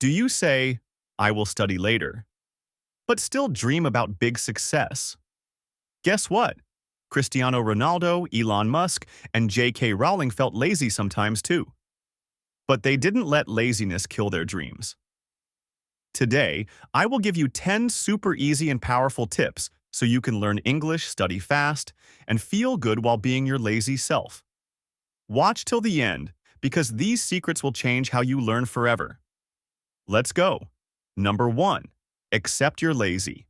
Do you say, I will study later, but still dream about big success? Guess what? Cristiano Ronaldo, Elon Musk, and J.K. Rowling felt lazy sometimes too. But they didn't let laziness kill their dreams. Today, I will give you 10 super easy and powerful tips so you can learn English, study fast, and feel good while being your lazy self. Watch till the end, because these secrets will change how you learn forever. Let's go. Number 1. Accept you're lazy.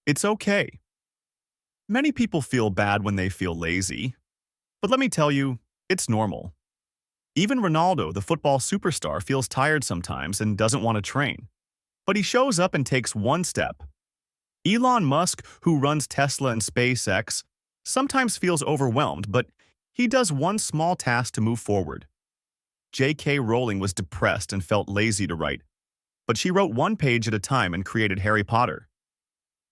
It's okay. Many people feel bad when they feel lazy. But let me tell you, it's normal. Even Ronaldo, the football superstar, feels tired sometimes and doesn't want to train. But he shows up and takes one step. Elon Musk, who runs Tesla and SpaceX, sometimes feels overwhelmed, but he does one small task to move forward. J.K. Rowling was depressed and felt lazy to write, but she wrote one page at a time and created Harry Potter.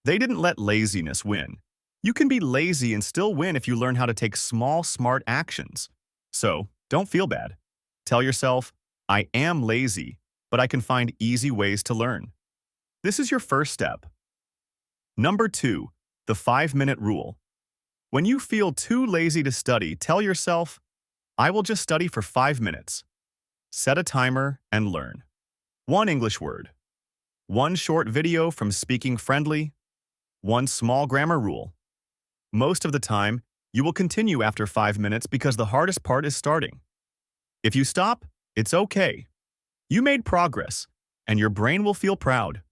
They didn't let laziness win. You can be lazy and still win if you learn how to take small, smart actions. So, don't feel bad. Tell yourself, I am lazy, but I can find easy ways to learn. This is your first step. Number 2, the 5-minute rule. When you feel too lazy to study, tell yourself, I will just study for 5 minutes. Set a timer and learn. One English word. One short video from Speaking Friendly. One small grammar rule. Most of the time, you will continue after 5 minutes because the hardest part is starting. If you stop, it's okay. You made progress, and your brain will feel proud.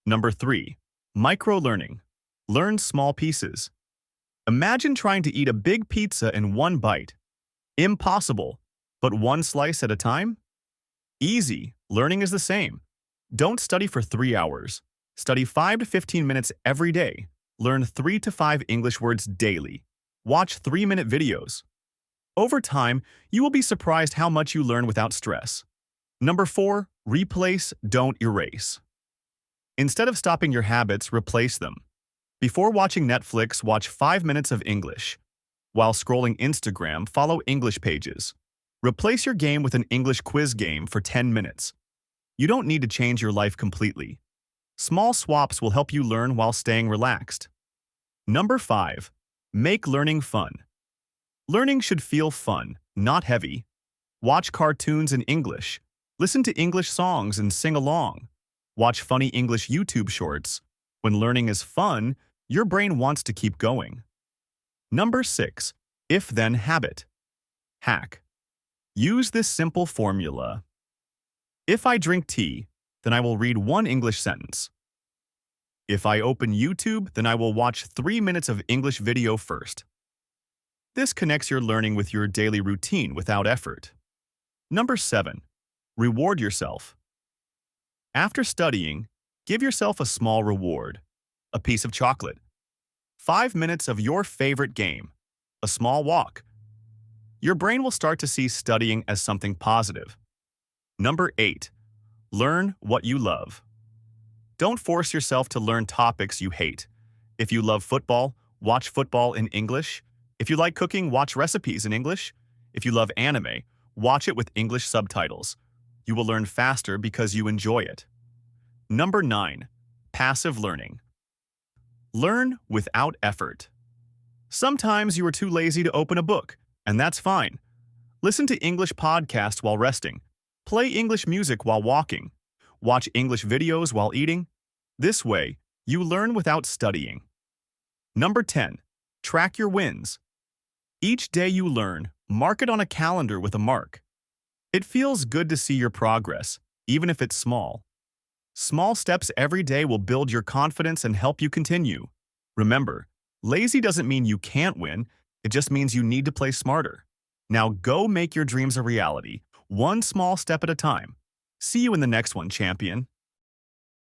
Number 3, micro-learning. Learn small pieces. Imagine trying to eat a big pizza in one bite. Impossible, but one slice at a time? Easy, learning is the same. Don't study for 3 hours. Study 5 to 15 minutes every day. Learn 3 to 5 English words daily. Watch 3-minute videos. Over time, you will be surprised how much you learn without stress. Number 4, replace, don't erase. Instead of stopping your habits, replace them. Before watching Netflix, watch 5 minutes of English. While scrolling Instagram, follow English pages. Replace your game with an English quiz game for 10 minutes. You don't need to change your life completely. Small swaps will help you learn while staying relaxed. Number 5, make learning fun. Learning should feel fun, not heavy. Watch cartoons in English. Listen to English songs and sing along. Watch funny English YouTube shorts. When learning is fun, your brain wants to keep going. Number 6, if-then habit. Hack. Use this simple formula. If I drink tea, then I will read one English sentence. If I open YouTube, then I will watch 3 minutes of English video first. This connects your learning with your daily routine without effort. Number 7, reward yourself. After studying, give yourself a small reward. A piece of chocolate. 5 minutes of your favorite game. A small walk. Your brain will start to see studying as something positive. Number 8, learn what you love. Don't force yourself to learn topics you hate. If you love football, watch football in English. If you like cooking, watch recipes in English. If you love anime, watch it with English subtitles. You will learn faster because you enjoy it. Number 9, passive learning. Learn without effort. Sometimes you are too lazy to open a book, and that's fine. Listen to English podcasts while resting. Play English music while walking. Watch English videos while eating. This way, you learn without studying. Number 10, track your wins. Each day you learn, mark it on a calendar with a mark. It feels good to see your progress, even if it's small. Small steps every day will build your confidence and help you continue. Remember, lazy doesn't mean you can't win, it just means you need to play smarter. Now go make your dreams a reality, one small step at a time. See you in the next one, champion.